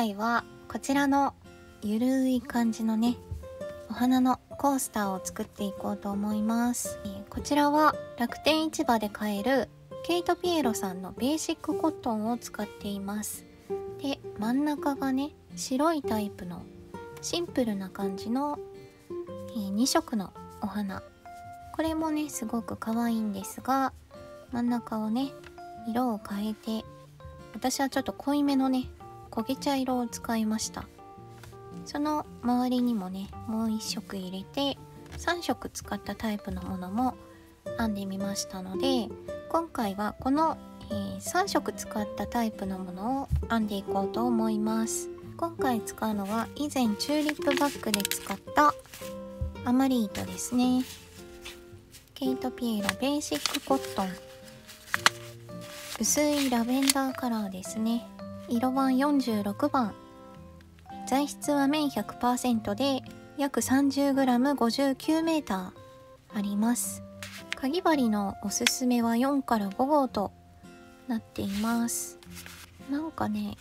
回はこちらのゆるい感じのねお花のコースターを作っていこうと思います。こちらは楽天市場で買えるケイトピエロさんのベーシックコットンを使っています。で、真ん中がね白いタイプのシンプルな感じの2色のお花、これもねすごく可愛いんですが、真ん中をね色を変えて、私はちょっと濃いめのね焦げ茶色を使いました。その周りにもねもう1色入れて3色使ったタイプのものも編んでみましたので、今回はこの、3色使ったタイプのものを編んでいこうと思います。今回使うのは以前チューリップバッグで使ったアマリートですね。ケイトピエロベーシックコットン、薄いラベンダーカラーですね。色番46番、材質は綿 100% で約 30g59m あります。かぎ針のおすすめは4から5号となっています。なんかね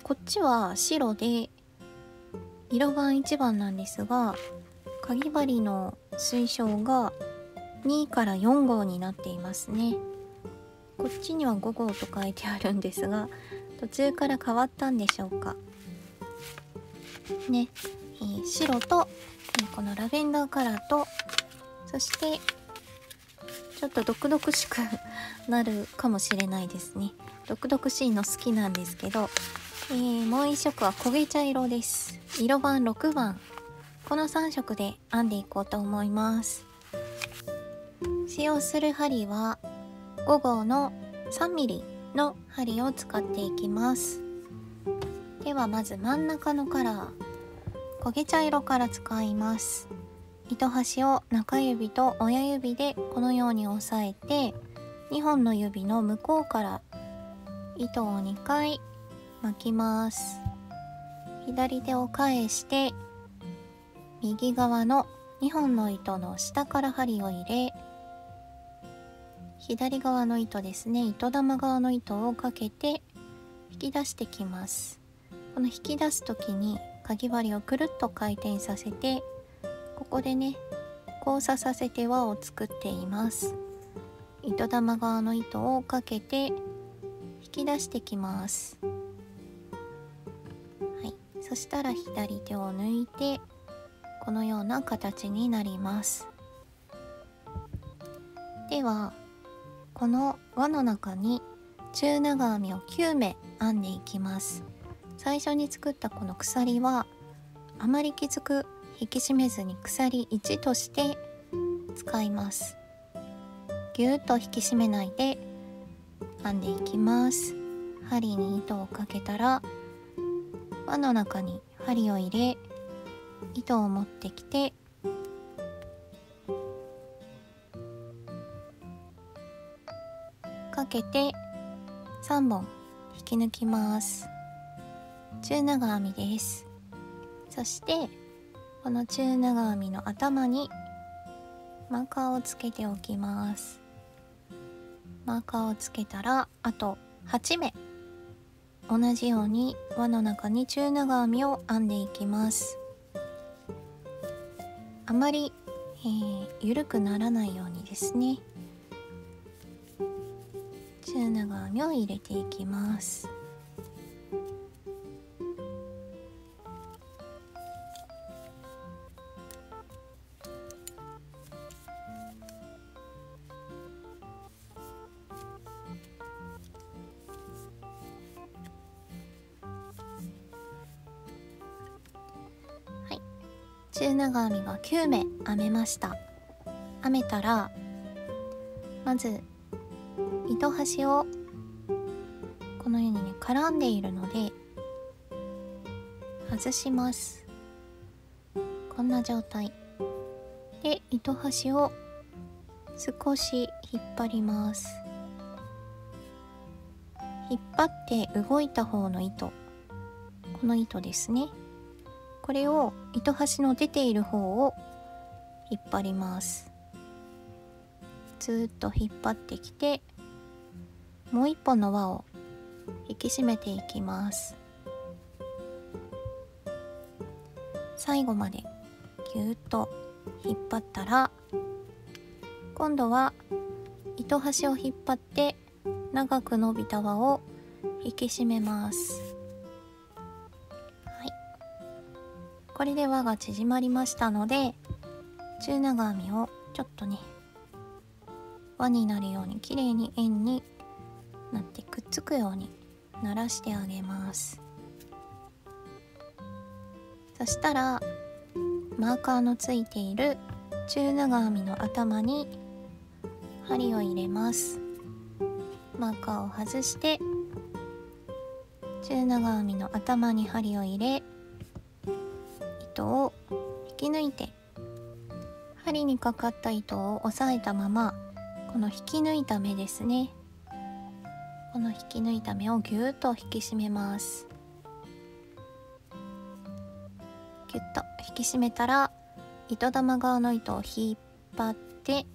こっちは白で色番1番なんですが、かぎ針の推奨が2から4号になっていますね。こっちには5号と書いてあるんですが、途中から変わったんでしょうかね。白とこのラベンダーカラーと、そしてちょっと毒々しくなるかもしれないですね。毒々しいの好きなんですけど、もう一色は焦げ茶色です。色番6番、この3色で編んでいこうと思います。使用する針は5号の 3mm の針を使っていきます。ではまず真ん中のカラー、焦げ茶色から使います。糸端を中指と親指でこのように押さえて、2本の指の向こうから糸を2回巻きます。左手を返して右側の2本の糸の下から針を入れ、左側の糸ですね、糸玉側の糸をかけて引き出してきます。この引き出す時にかぎ針をくるっと回転させて、ここでね交差させて輪を作っています。糸玉側の糸をかけて引き出してきます。はい、そしたら左手を抜いてこのような形になります。ではこの輪の中に中長編みを9目編んでいきます。最初に作ったこの鎖はあまりきつく引き締めずに鎖1として使います。ぎゅーっと引き締めないで編んでいきます。針に糸をかけたら輪の中に針を入れ、糸を持ってきてかけて3本引き抜きます。中長編みです。そしてこの中長編みの頭にマーカーをつけておきます。マーカーをつけたらあと8目同じように輪の中に中長編みを編んでいきます。あまり、緩くならないようにですね、中長編みを入れていきます。中長編みが9目編めました。編めたらまず糸端をこのようにね絡んでいるので外します。こんな状態で糸端を少し引っ張ります。引っ張って動いた方の糸、この糸ですね、これを糸端の出ている方を引っ張ります。ずーっと引っ張ってきて、もう一本の輪を引き締めていきます。最後までぎゅっと引っ張ったら、今度は糸端を引っ張って長く伸びた輪を引き締めます。はい、これで輪が縮まりましたので、中長編みをちょっとね輪になるようにきれいに円になってくっつくようにならしてあげます。そしたらマーカーのついている中長編みの頭に針を入れます。マーカーを外して中長編みの頭に針を入れ、糸を引き抜いて、針にかかった糸を押さえたまま、この引き抜いた目ですね、この引き抜いた目をぎゅっと引き締めます。ぎゅっと引き締めたら、糸玉側の糸を引っ張って、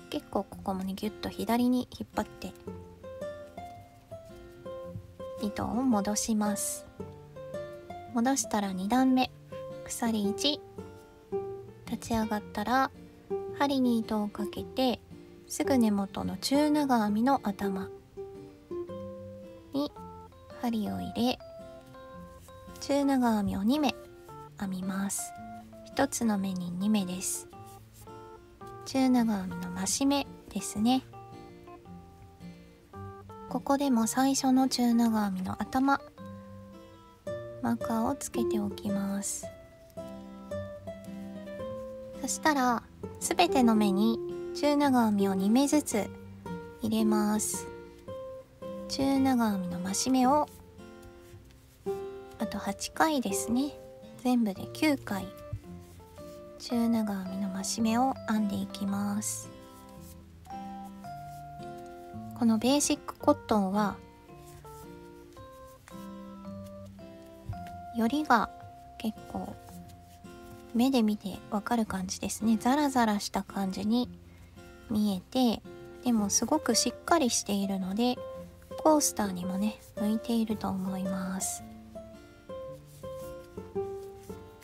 結構ここもねぎゅっと左に引っ張って糸を戻します。戻したら2段目鎖1、立ち上がったら針に糸をかけて、すぐ根元の中長編みの頭に針を入れ、中長編みを2目編みます。1つの目に2目です。中長編みの増し目ですね。ここでも最初の中長編みの頭、マーカーをつけておきます。そしたらすべての目に中長編みを2目ずつ入れます。中長編みの増し目をあと8回ですね。全部で9回中長編みの増し目を編んでいきます。このベーシックコットンはよりが結構目で見てわかる感じですね。ザラザラした感じに見えて、でもすごくしっかりしているのでコースターにもね向いていると思います。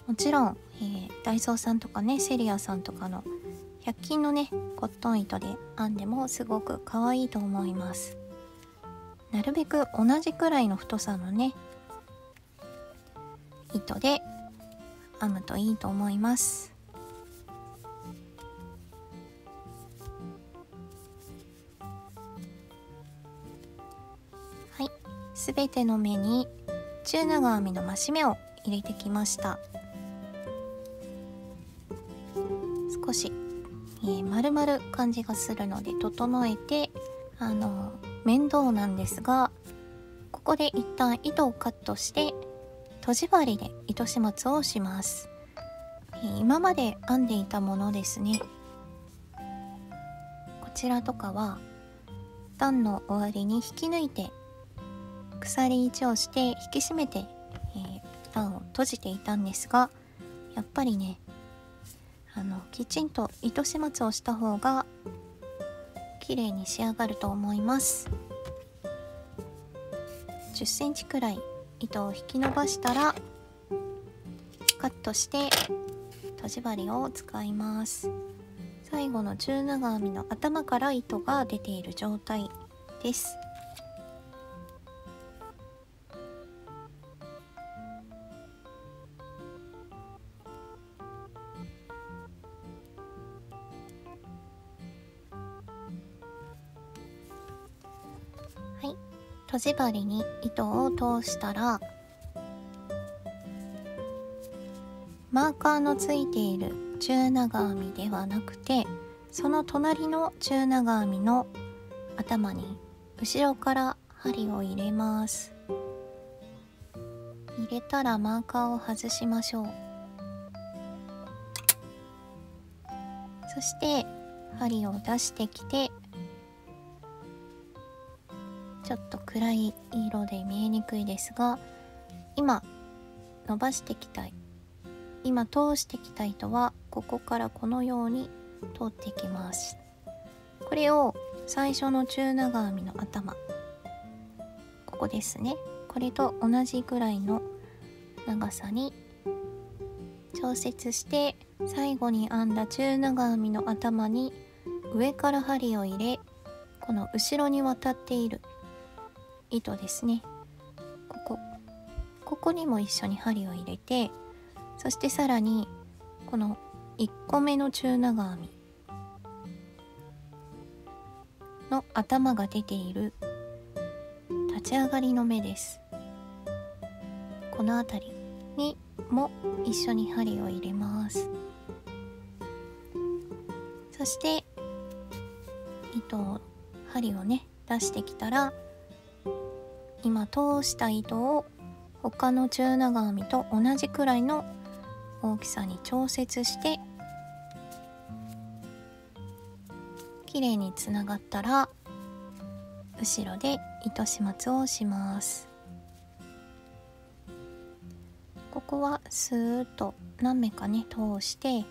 もちろん、ダイソーさんとかねセリアさんとかの100均のねコットン糸で編んでもすごく可愛いと思います。なるべく同じくらいの太さのね糸で編むといいと思います。はい、すべての目に中長編みの増し目を入れてきました。少し、丸々感じがするので整えて、面倒なんですが、ここで一旦糸をカットしてとじ針で糸始末をします。今まで編んでいたものですね、こちらとかは段の終わりに引き抜いて鎖1をして引き締めて、段を閉じていたんですが、やっぱりねきちんと糸始末をした方が綺麗に仕上がると思います。10センチくらい糸を引き伸ばしたらカットしてとじ針を使います。最後の中長編みの頭から糸が出ている状態です。はい、とじ針に糸を通したらマーカーのついている中長編みではなくて、その隣の中長編みの頭に後ろから針を入れます。入れたらマーカーを外しましょう。そして針を出してきて、ちょっと暗い色で見えにくいですが、今伸ばしてきたい、今通してきた糸はここからこのように通ってきます。これを最初の中長編みの頭、ここですね、これと同じぐらいの長さに調節して、最後に編んだ中長編みの頭に上から針を入れ、この後ろに渡っている糸ですね、ここにも一緒に針を入れて、そしてさらにこの1個目の中長編みの頭が出ている立ち上がりの目です。この辺りにも一緒に針を入れます。そして針をね出してきたら、今通した糸を他の中長編みと同じくらいの大きさに調節して、綺麗につながったら後ろで糸始末をします。ここはスーッと何目かね通して、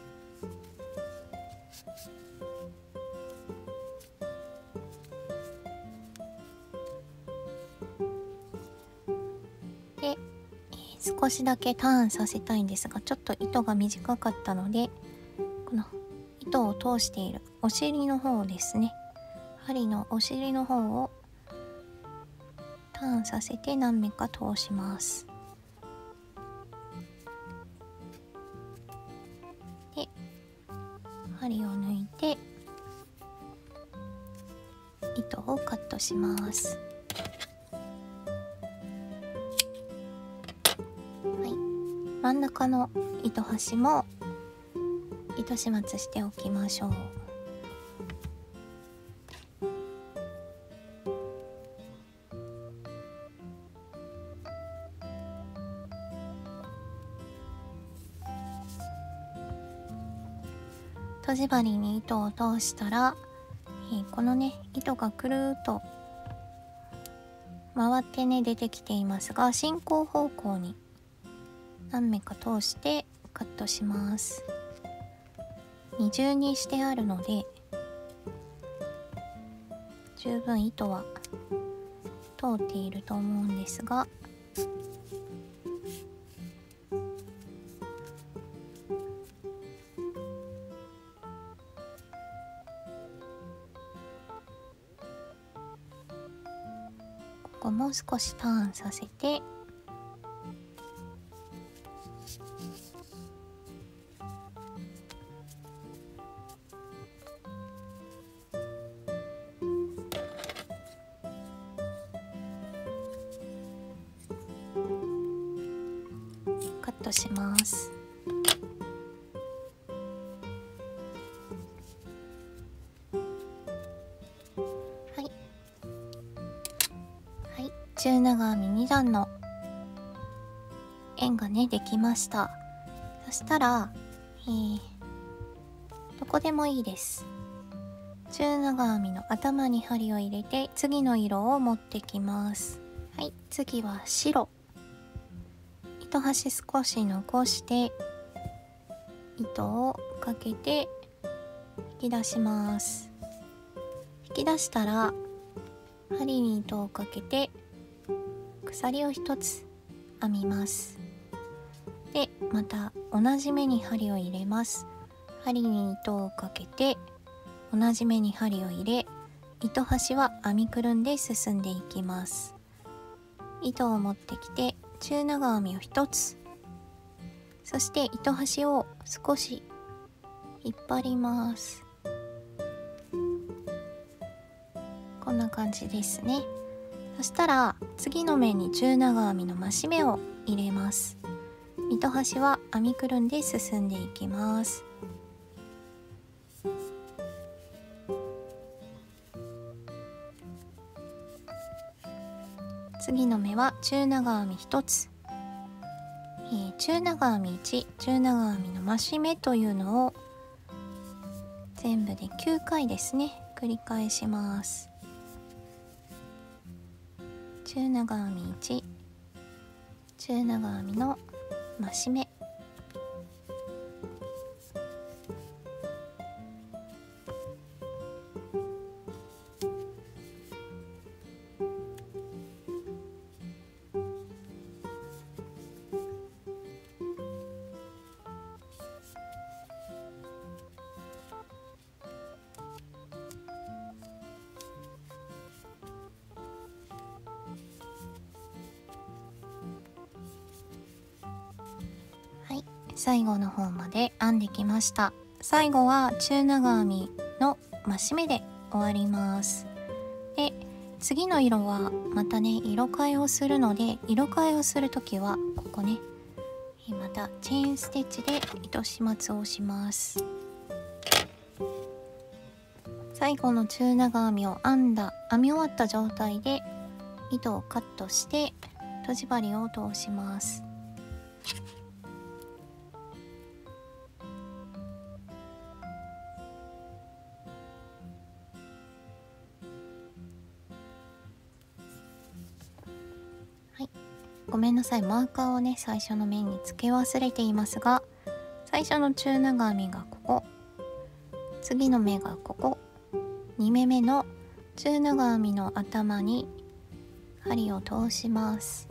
で、少しだけターンさせたいんですが、ちょっと糸が短かったので、この糸を通しているお尻の方ですね、針のお尻の方をターンさせて何目か通します。で、針を抜いて糸をカットします。はい、真ん中の糸端も糸始末しておきましょう。とじ針に糸を通したら、このね糸がくるーっと回ってね出てきていますが、進行方向に何目か通してカットします。二重にしてあるので十分糸は通っていると思うんですが、ここも少しターンさせて、カットします。中長編み2段の円がねできました。そしたら、どこでもいいです。中長編みの頭に針を入れて次の色を持ってきます。はい、次は白。糸端少し残して糸をかけて引き出します。引き出したら針に糸をかけて鎖を1つ編みます。で、また同じ目に針を入れます。針に糸をかけて同じ目に針を入れ、糸端は編みくるんで進んでいきます。糸を持ってきて中長編みを1つ、そして糸端を少し引っ張ります。こんな感じですね。そしたら次の目に中長編みの増し目を入れます。糸端は編みくるんで進んでいきます。次の目は中長編み1つ、中長編み1、中長編みの増し目というのを全部で9回ですね、繰り返します。中長編み1、中長編みの増し目、最後の方まで編んできました。最後は中長編みの増し目で終わります。で次の色はまたね色替えをするので、色替えをする時はここねまたチェーンステッチで糸始末をします。最後の中長編みを編み終わった状態で糸をカットしてとじ針を通します。ごめんなさい、マーカーをね最初の面に付け忘れていますが、最初の中長編みがここ、次の目がここ、2目目の中長編みの頭に針を通します。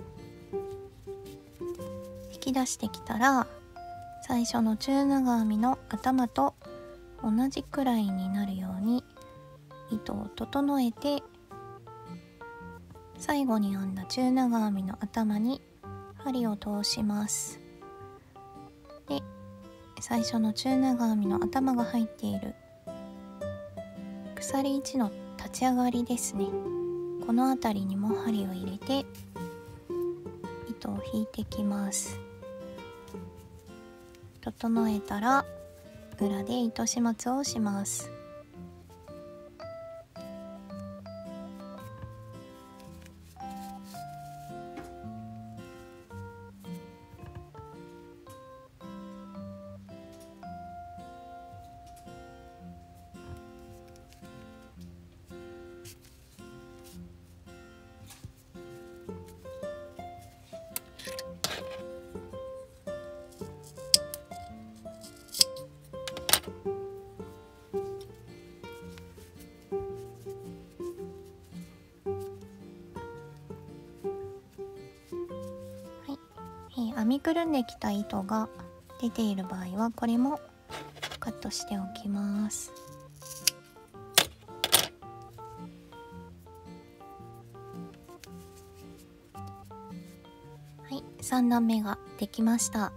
引き出してきたら最初の中長編みの頭と同じくらいになるように糸を整えて、最後に編んだ中長編みの頭に針を通します。で最初の中長編みの頭が入っている鎖1の立ち上がりですね、この辺りにも針を入れて糸を引いてきます。整えたら裏で糸始末をします。編みくるんできた糸が出ている場合はこれもカットしておきます。はい、3段目ができました。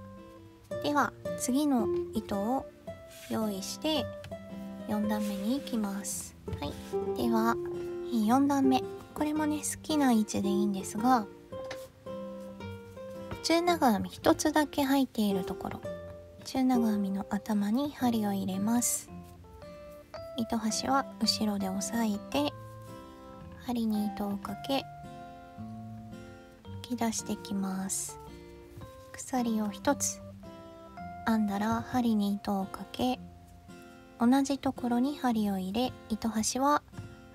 では次の糸を用意して4段目に行きます。はい、では4段目、これもね好きな位置でいいんですが、中長編み1つだけ入っているところ、中長編みの頭に針を入れます。糸端は後ろで押さえて針に糸をかけ引き出してきます。鎖を1つ編んだら針に糸をかけ、同じところに針を入れ糸端は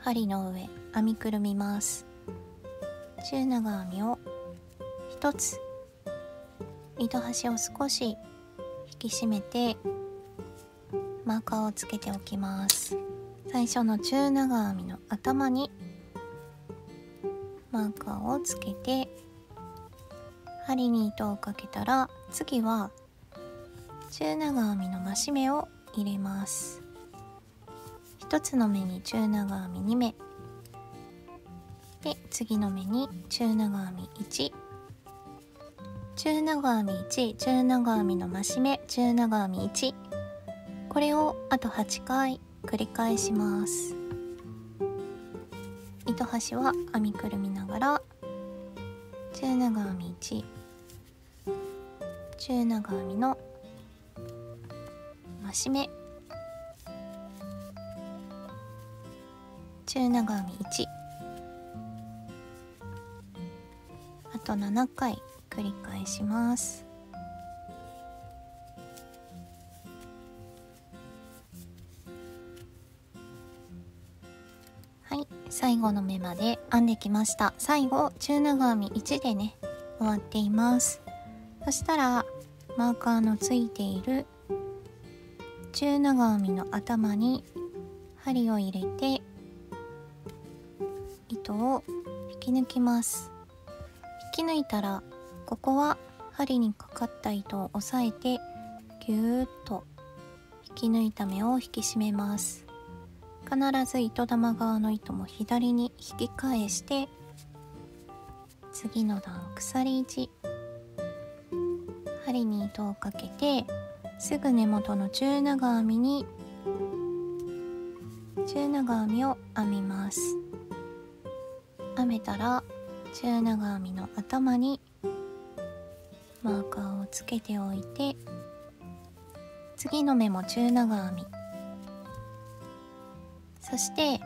針の上編みくるみます。中長編みを1つ、糸端を少し引き締めてマーカーをつけておきます。最初の中長編みの頭にマーカーをつけて針に糸をかけたら、次は中長編みの増し目を入れます。1つの目に中長編み2目で、次の目に中長編み1、中長編み1、中長編みの増し目、中長編み1、これをあと8回繰り返します。糸端は編みくるみながら中長編み1、中長編みの増し目、中長編み1、あと7回繰り返します。はい、最後の目まで編んできました。最後中長編み1でね終わっています。そしたらマーカーのついている中長編みの頭に針を入れて糸を引き抜きます。引き抜いたらここは針にかかった糸を押さえてぎゅーっと引き抜いた目を引き締めます。必ず糸玉側の糸も左に引き返して、次の段鎖1、針に糸をかけて、すぐ根元の中長編みに中長編みを編みます。編めたら中長編みの頭にマーカーをつけておいて、次の目も中長編み、そして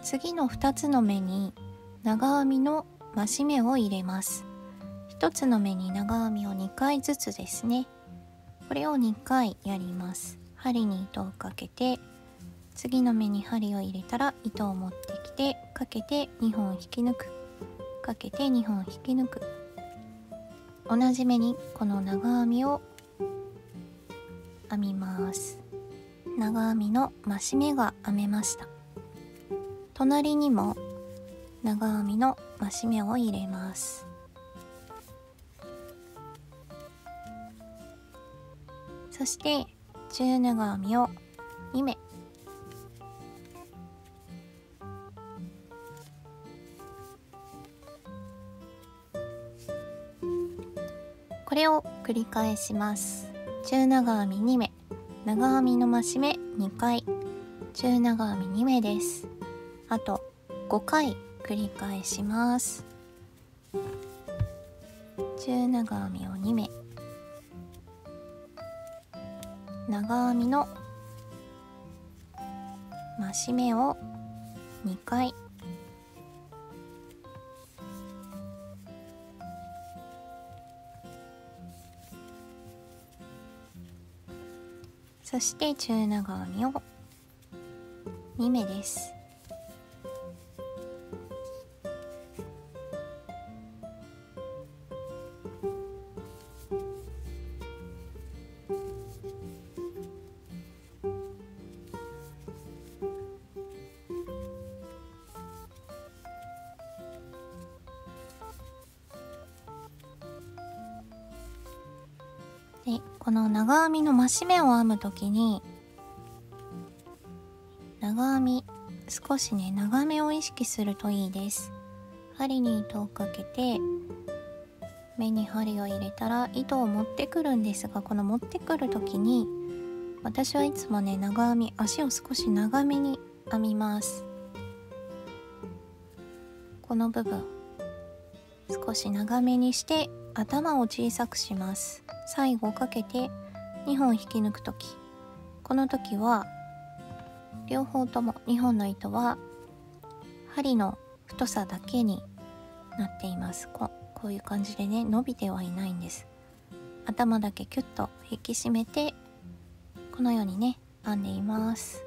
次の2つの目に長編みの増し目を入れます。1つの目に長編みを2回ずつですね。これを2回やります。針に糸をかけて、次の目に針を入れたら糸を持ってきて、かけて2本引き抜く、かけて2本引き抜く。同じ目にこの長編みを編みます。長編みの増し目が編めました。隣にも長編みの増し目を入れます。そして中長編みを2目、これを繰り返します。中長編み2目、長編みの増し目2回、中長編み2目です。あと5回繰り返します。中長編みを2目、長編みの増し目を2回、そして中長編みを2目です。で、この長編みの増し目を編むときに、長編み少しね、長めを意識するといいです。針に糸をかけて、目に針を入れたら糸を持ってくるんですが、この持ってくるときに私はいつもね、長編み、足を少し長めに編みます。この部分少し長めにして頭を小さくします。最後かけて2本引き抜くとき、この時は両方とも2本の糸は針の太さだけになっています。こういう感じでね、伸びてはいないんです。頭だけキュッと引き締めて、このようにね編んでいます。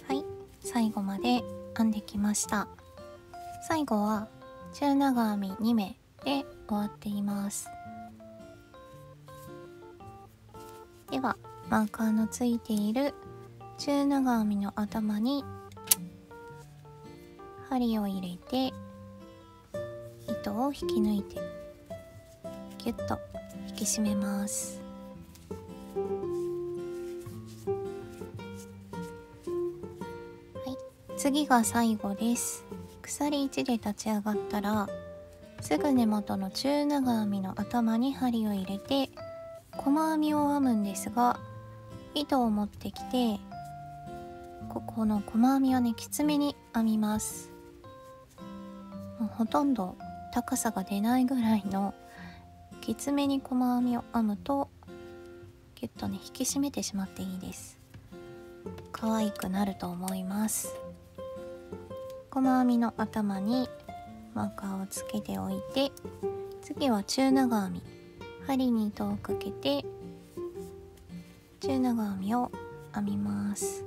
はい、最後まで編んできました。最後は中長編み2目で終わっています。ではマーカーのついている中長編みの頭に針を入れて、糸を引き抜いてギュッと引き締めます。はい、次が最後です。鎖1で立ち上がったら、すぐ根元の中長編みの頭に針を入れて細編みを編むんですが、糸を持ってきて、ここの細編みはね、きつめに編みます。もうほとんど高さが出ないぐらいのきつめに細編みを編むと、ギュッとね引き締めてしまっていいです。可愛くなると思います。細編みの頭にマーカーをつけておいて、次は中長編み、針に糸をかけて中長編みを編みます。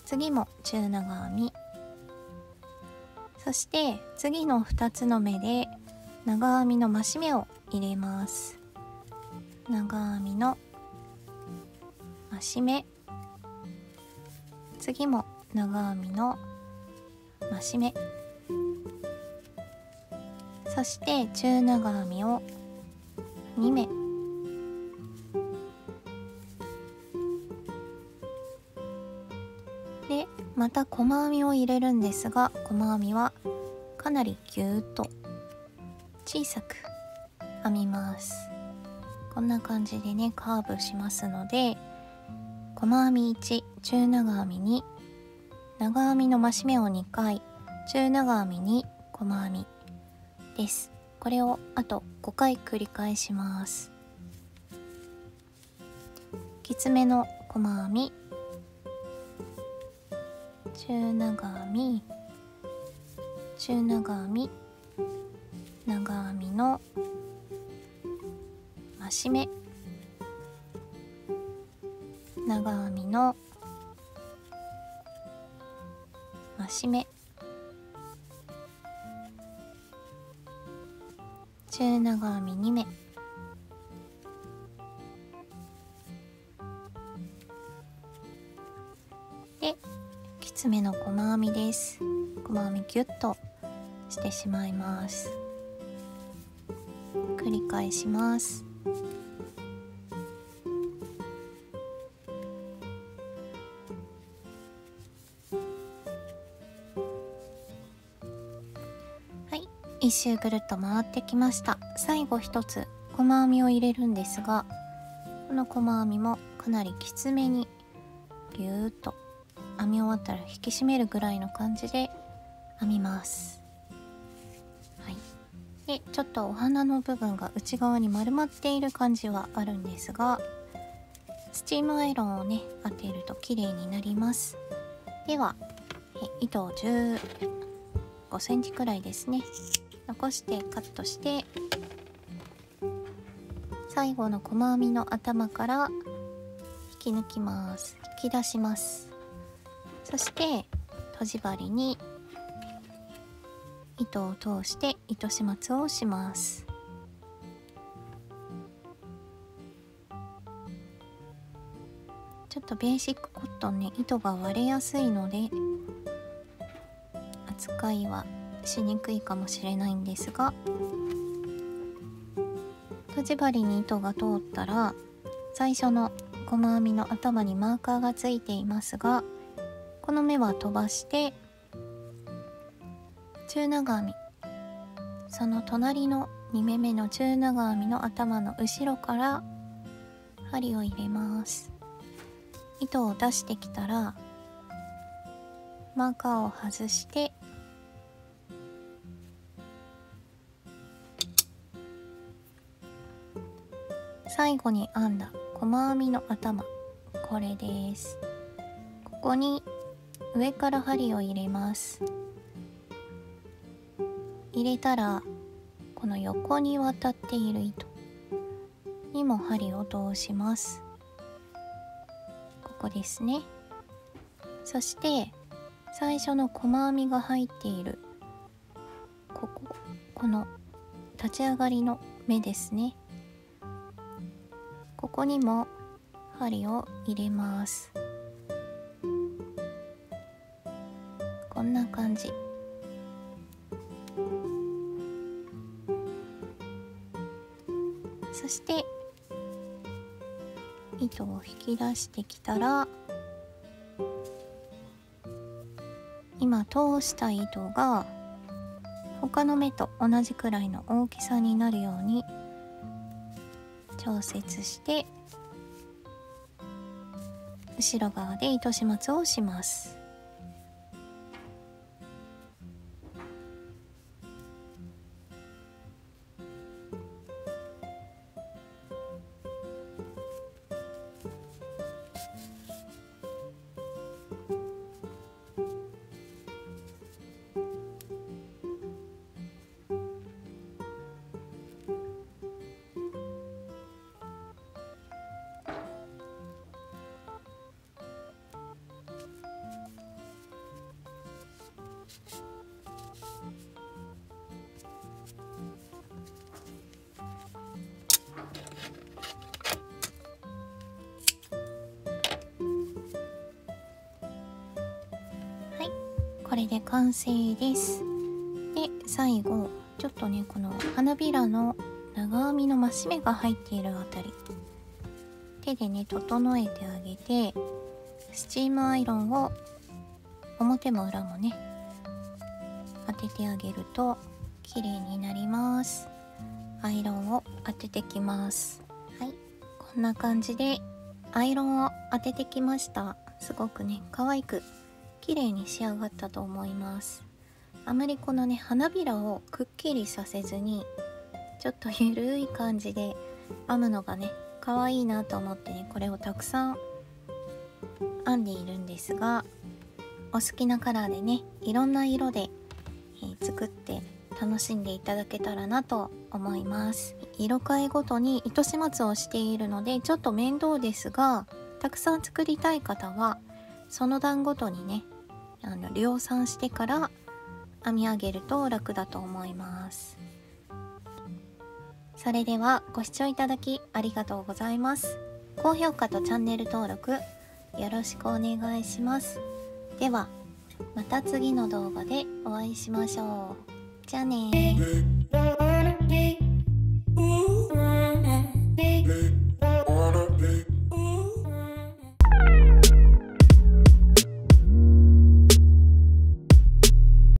次も中長編み、そして次の2つの目で長編みの増し目を入れます。長編みの増し目、次も長編みの増し目、そして中長編みを2目、また細編みを入れるんですが、細編みはかなりぎゅーっと小さく編みます。こんな感じでねカーブしますので、細編み1、中長編み2、長編みの増し目を2回、中長編みに細編みです。これをあと5回繰り返します。きつめの細編み、中長編み、中長編み、長編みの増し目、長編みの増し目、中長編み2目、できつめの細編みです。細編みギュッとしてしまいます。繰り返します。はい、一周ぐるっと回ってきました。最後一つ細編みを入れるんですが、この細編みもかなりきつめにぎゅーっと編み終わったら引き締めるぐらいの感じで編みます。はい、でちょっとお花の部分が内側に丸まっている感じはあるんですが、スチームアイロンをね当てると綺麗になります。では糸を15センチくらいですね残してカットして、最後の細編みの頭から引き抜きます。引き出します。そしてとじ針に糸を通して糸始末をします。ちょっとベーシックコットンね糸が割れやすいので扱いはしにくいかもしれないんですが、とじ針に糸が通ったら最初の細編みの頭にマーカーがついていますが、この目は飛ばして中長編み、その隣の2目目の中長編みの頭の後ろから針を入れます。糸を出してきたらマーカーを外して最後に編んだ細編みの頭、これです。ここに上から針を入れます。入れたらこの横に渡っている糸にも針を通します。ここですね。そして最初の細編みが入っているこの立ち上がりの目ですね、ここにも針を入れます。こんな感じ。そして糸を引き出してきたら、今通した糸が他の目と同じくらいの大きさになるように調節して後ろ側で糸始末をします。これで完成です。で最後ちょっとねこの花びらの長編みの増し目が入っているあたり手でね整えてあげて、スチームアイロンを表も裏もね当ててあげると綺麗になります。アイロンを当ててきます。はい、こんな感じでアイロンを当ててきました。すごくね可愛く綺麗に仕上がったと思います。あまりこのね花びらをくっきりさせずにちょっとゆるい感じで編むのがね可愛いなと思ってね、これをたくさん編んでいるんですが、お好きなカラーでねいろんな色で、作って楽しんでいただけたらなと思います。色替えごとに糸始末をしているのでちょっと面倒ですが、たくさん作りたい方はその段ごとにね量産してから編み上げると楽だと思います。それではご視聴いただきありがとうございます。高評価とチャンネル登録よろしくお願いします。ではまた次の動画でお会いしましょう。じゃあねー。